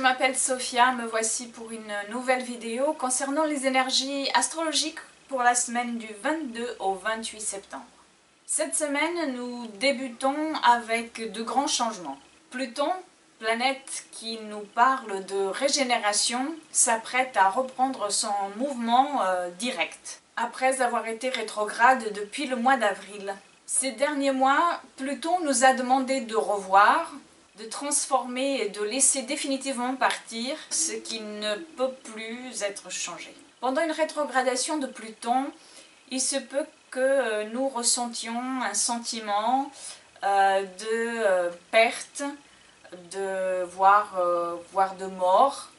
m'appelle Sophia, me voici pour une nouvelle vidéo concernant les énergies astrologiques pour la semaine du 22 au 28 septembre. Cette semaine, nous débutons avec de grands changements. Pluton, planète qui nous parle de régénération, s'apprête à reprendre son mouvement direct, après avoir été rétrograde depuis le mois d'avril. Ces derniers mois, Pluton nous a demandé de revoir, de transformer et de laisser définitivement partir ce qui ne peut plus être changé. Pendant une rétrogradation de Pluton, il se peut que nous ressentions un sentiment de perte, voire de mort,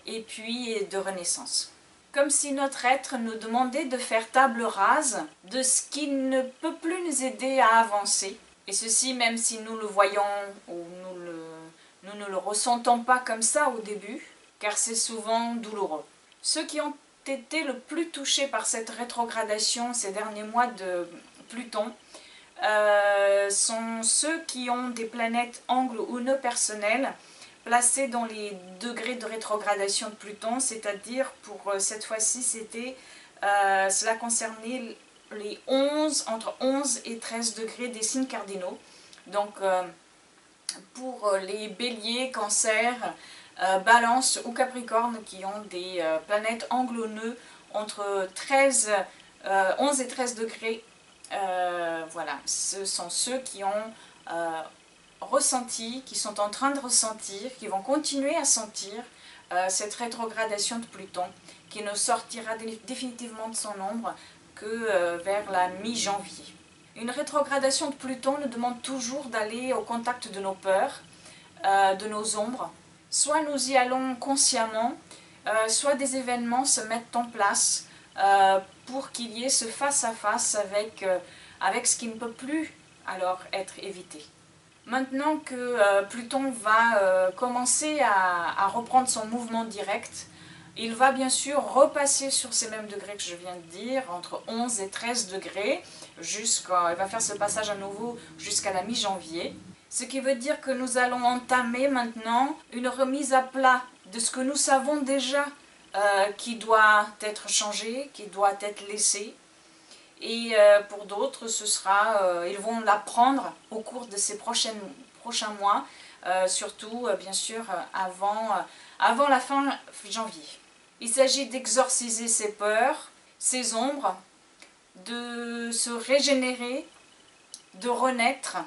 et puis de renaissance. Comme si notre être nous demandait de faire table rase de ce qui ne peut plus nous aider à avancer. Et ceci même si nous le voyons ou nous ne le ressentons pas comme ça au début, car c'est souvent douloureux. Ceux qui ont été le plus touchés par cette rétrogradation ces derniers mois de Pluton sont ceux qui ont des planètes angles ou nœuds personnels placés dans les degrés de rétrogradation de Pluton, c'est-à-dire pour cette fois-ci cela concernait les entre 11 et 13 degrés des signes cardinaux. Donc pour les béliers, cancers, balance ou capricorne qui ont des planètes anglo-nœuds entre 11 et 13 degrés, voilà, ce sont ceux qui ont ressenti, qui sont en train de ressentir, qui vont continuer à sentir cette rétrogradation de Pluton, qui ne sortira définitivement de son ombre que vers la mi-janvier. Une rétrogradation de Pluton nous demande toujours d'aller au contact de nos peurs, de nos ombres. Soit nous y allons consciemment, soit des événements se mettent en place pour qu'il y ait ce face-à-face avec ce qui ne peut plus alors être évité. Maintenant que Pluton va commencer à reprendre son mouvement direct, il va bien sûr repasser sur ces mêmes degrés que je viens de dire, entre 11 et 13 degrés, il va faire ce passage à nouveau jusqu'à la mi-janvier. Ce qui veut dire que nous allons entamer maintenant une remise à plat de ce que nous savons déjà qui doit être changé, qui doit être laissé. Et pour d'autres, ils vont l'apprendre au cours de ces prochains mois, surtout bien sûr avant la fin janvier. Il s'agit d'exorciser ses peurs, ses ombres, de se régénérer, de renaître,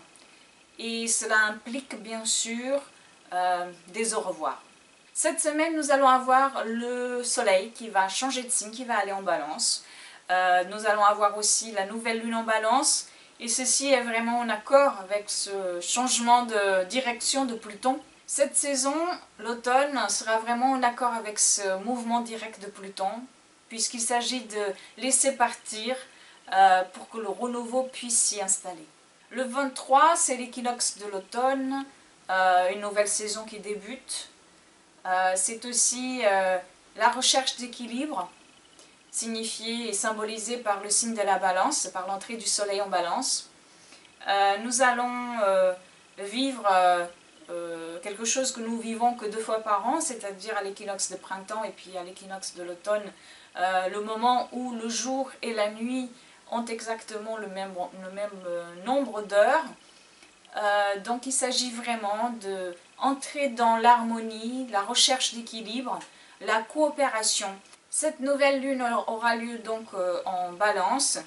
et cela implique bien sûr des au revoir. Cette semaine, nous allons avoir le soleil qui va changer de signe, qui va aller en balance. Nous allons avoir aussi la nouvelle lune en balance, et ceci est vraiment en accord avec ce changement de direction de Pluton. Cette saison, l'automne, sera vraiment en accord avec ce mouvement direct de Pluton, puisqu'il s'agit de laisser partir pour que le renouveau puisse s'y installer. Le 23, c'est l'équinoxe de l'automne, une nouvelle saison qui débute. C'est aussi la recherche d'équilibre, signifiée et symbolisée par le signe de la balance, par l'entrée du soleil en balance. Nous allons vivre quelque chose que nous vivons que 2 fois par an, c'est-à-dire à l'équinoxe de printemps et puis à l'équinoxe de l'automne, le moment où le jour et la nuit ont exactement le même nombre d'heures. Donc il s'agit vraiment d'entrer dans l'harmonie, la recherche d'équilibre, la coopération. Cette nouvelle lune aura lieu donc en balance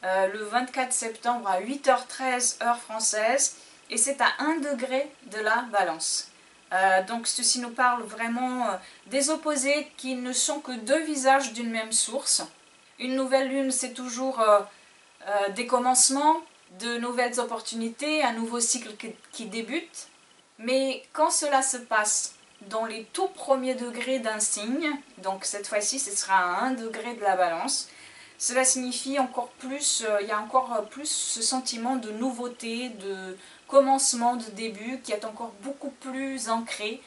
le 24 septembre à 8h13 heure française, et c'est à 1 degré de la balance. Donc ceci nous parle vraiment des opposés qui ne sont que 2 visages d'une même source. Une nouvelle lune, c'est toujours des commencements, de nouvelles opportunités, un nouveau cycle qui débute. Mais quand cela se passe dans les tout premiers degrés d'un signe, donc cette fois-ci ce sera à 1 degré de la balance, cela signifie encore plus, il y a encore plus ce sentiment de nouveauté, de commencement, de début qui est encore beaucoup plus ancré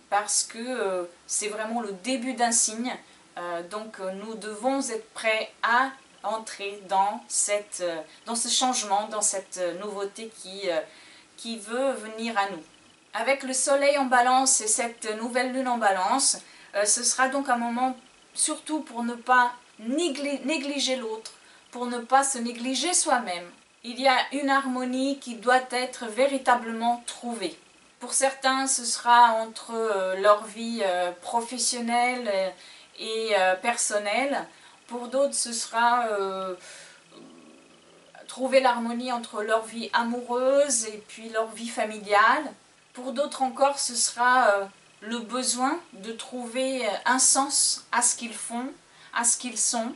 parce que c'est vraiment le début d'un signe. Donc nous devons être prêts à entrer dans ce changement, dans cette nouveauté qui veut venir à nous. Avec le soleil en balance et cette nouvelle lune en balance, ce sera donc un moment surtout pour ne pas négliger l'autre, pour ne pas se négliger soi-même. Il y a une harmonie qui doit être véritablement trouvée. Pour certains, ce sera entre leur vie professionnelle et personnelle. Pour d'autres, ce sera trouver l'harmonie entre leur vie amoureuse et puis leur vie familiale. Pour d'autres encore, ce sera le besoin de trouver un sens à ce qu'ils font, à ce qu'ils sont,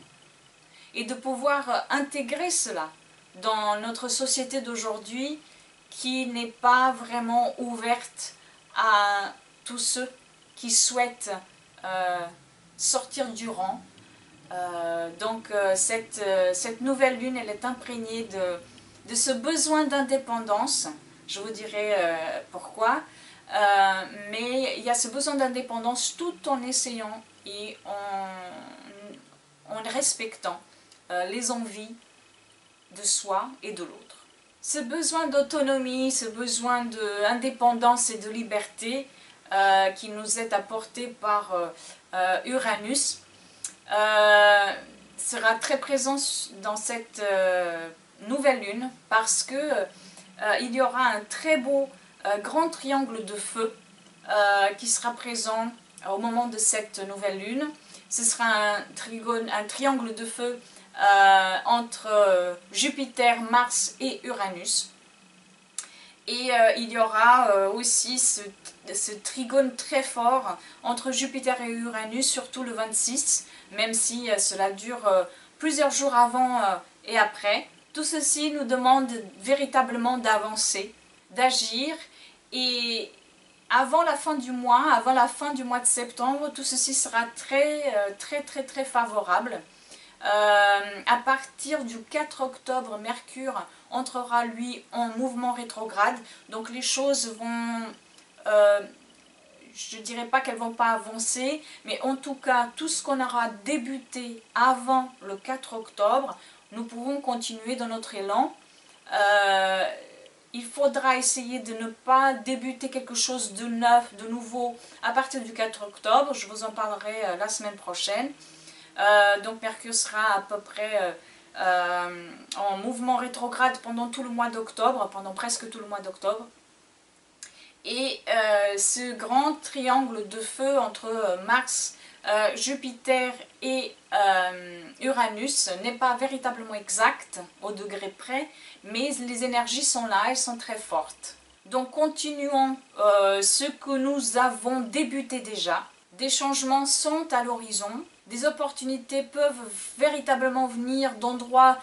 et de pouvoir intégrer cela dans notre société d'aujourd'hui qui n'est pas vraiment ouverte à tous ceux qui souhaitent sortir du rang. Cette nouvelle lune, elle est imprégnée de ce besoin d'indépendance. Je vous dirai pourquoi. Mais il y a ce besoin d'indépendance tout en essayant et en respectant les envies de soi et de l'autre. Ce besoin d'autonomie, ce besoin d'indépendance et de liberté qui nous est apporté par Uranus sera très présent dans cette nouvelle lune parce que il y aura un très beau grand triangle de feu qui sera présent au moment de cette nouvelle lune. Ce sera un triangle de feu entre Jupiter, Mars et Uranus. Et il y aura aussi ce trigone très fort entre Jupiter et Uranus, surtout le 26, même si cela dure plusieurs jours avant et après. Tout ceci nous demande véritablement d'avancer, d'agir, et avant la fin du mois de septembre, tout ceci sera très favorable. À partir du 4 octobre, Mercure entrera lui en mouvement rétrograde, donc les choses vont, je ne dirais pas qu'elles ne vont pas avancer, mais en tout cas tout ce qu'on aura débuté avant le 4 octobre, nous pourrons continuer dans notre élan. Il faudra essayer de ne pas débuter quelque chose de neuf, de nouveau à partir du 4 octobre, je vous en parlerai la semaine prochaine. Donc Mercure sera à peu près en mouvement rétrograde pendant tout le mois d'octobre, pendant presque tout le mois d'octobre. Et ce grand triangle de feu entre Mars, Jupiter et Uranus n'est pas véritablement exact au degré près, mais les énergies sont là, elles sont très fortes. Donc continuons ce que nous avons débuté déjà. Des changements sont à l'horizon. Des opportunités peuvent véritablement venir d'endroits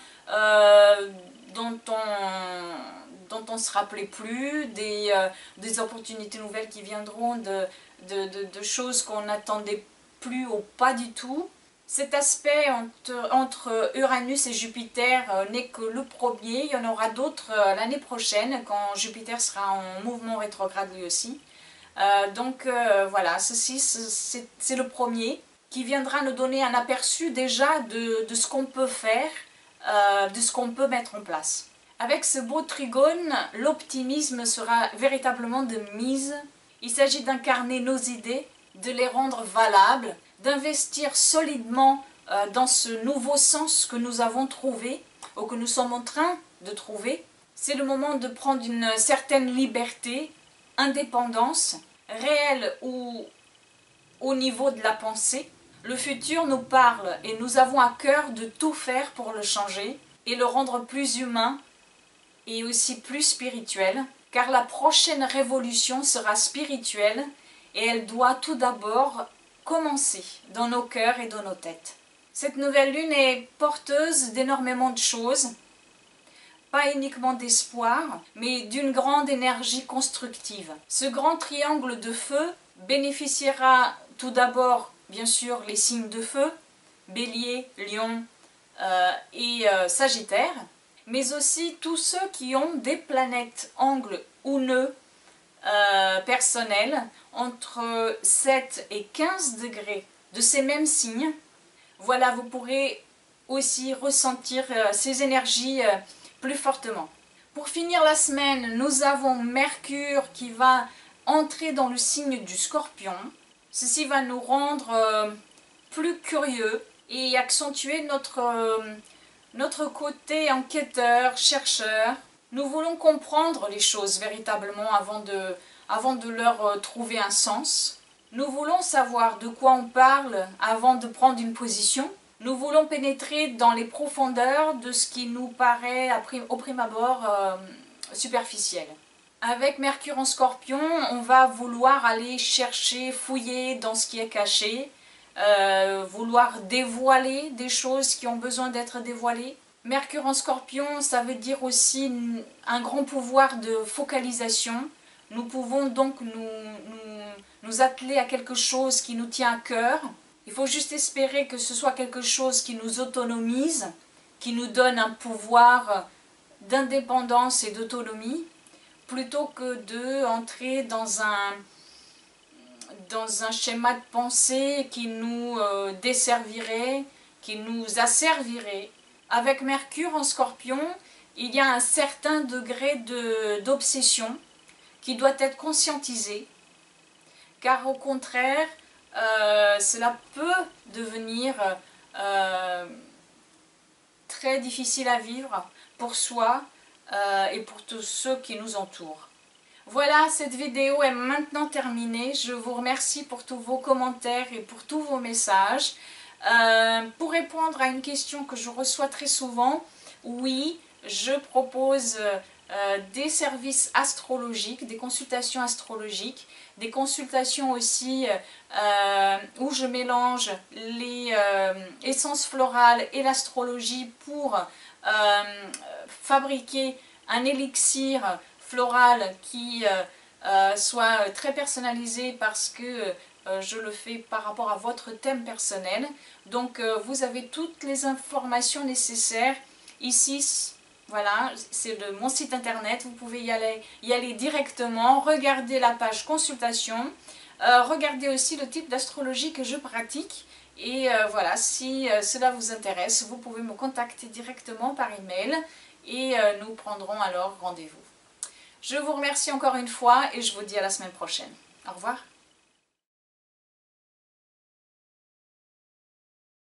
dont on ne se rappelait plus, des opportunités nouvelles qui viendront de choses qu'on n'attendait plus ou pas du tout. Cet aspect entre Uranus et Jupiter n'est que le premier. Il y en aura d'autres l'année prochaine quand Jupiter sera en mouvement rétrograde lui aussi. Voilà, ceci c'est le premier qui viendra nous donner un aperçu déjà de ce qu'on peut faire, de ce qu'on peut mettre en place. Avec ce beau trigone, l'optimisme sera véritablement de mise. Il s'agit d'incarner nos idées, de les rendre valables, d'investir solidement dans ce nouveau sens que nous avons trouvé, ou que nous sommes en train de trouver. C'est le moment de prendre une certaine liberté, indépendance, réelle ou au niveau de la pensée. Le futur nous parle et nous avons à cœur de tout faire pour le changer et le rendre plus humain et aussi plus spirituel, car la prochaine révolution sera spirituelle et elle doit tout d'abord commencer dans nos cœurs et dans nos têtes. Cette nouvelle lune est porteuse d'énormément de choses, pas uniquement d'espoir, mais d'une grande énergie constructive. Ce grand triangle de feu bénéficiera tout d'abord, bien sûr, les signes de feu, Bélier, Lion et Sagittaire, mais aussi tous ceux qui ont des planètes angles ou nœuds personnels entre 7 et 15 degrés de ces mêmes signes. Voilà, vous pourrez aussi ressentir ces énergies plus fortement. Pour finir la semaine, nous avons Mercure qui va entrer dans le signe du Scorpion. Ceci va nous rendre plus curieux et accentuer notre côté enquêteur, chercheur. Nous voulons comprendre les choses véritablement avant de leur trouver un sens. Nous voulons savoir de quoi on parle avant de prendre une position. Nous voulons pénétrer dans les profondeurs de ce qui nous paraît au prime abord superficiel. Avec Mercure en Scorpion, on va vouloir aller chercher, fouiller dans ce qui est caché, vouloir dévoiler des choses qui ont besoin d'être dévoilées. Mercure en Scorpion, ça veut dire aussi un grand pouvoir de focalisation. Nous pouvons donc nous atteler à quelque chose qui nous tient à cœur. Il faut juste espérer que ce soit quelque chose qui nous autonomise, qui nous donne un pouvoir d'indépendance et d'autonomie, plutôt que d'entrer dans un schéma de pensée qui nous desservirait, qui nous asservirait. Avec Mercure en Scorpion, il y a un certain degré d'obsession qui doit être conscientisé, car au contraire, cela peut devenir très difficile à vivre pour soi et pour tous ceux qui nous entourent. Voilà, cette vidéo est maintenant terminée. Je vous remercie pour tous vos commentaires et pour tous vos messages. Pour répondre à une question que je reçois très souvent, oui, je propose des services astrologiques, des consultations astrologiques, des consultations aussi où je mélange les essences florales et l'astrologie pour fabriquer un élixir floral qui soit très personnalisé parce que je le fais par rapport à votre thème personnel. Donc vous avez toutes les informations nécessaires ici. Voilà, c'est mon site internet, vous pouvez y aller directement, regardez la page consultation, regardez aussi le type d'astrologie que je pratique. Et voilà, si cela vous intéresse, vous pouvez me contacter directement par email et nous prendrons alors rendez-vous. Je vous remercie encore une fois et je vous dis à la semaine prochaine. Au revoir.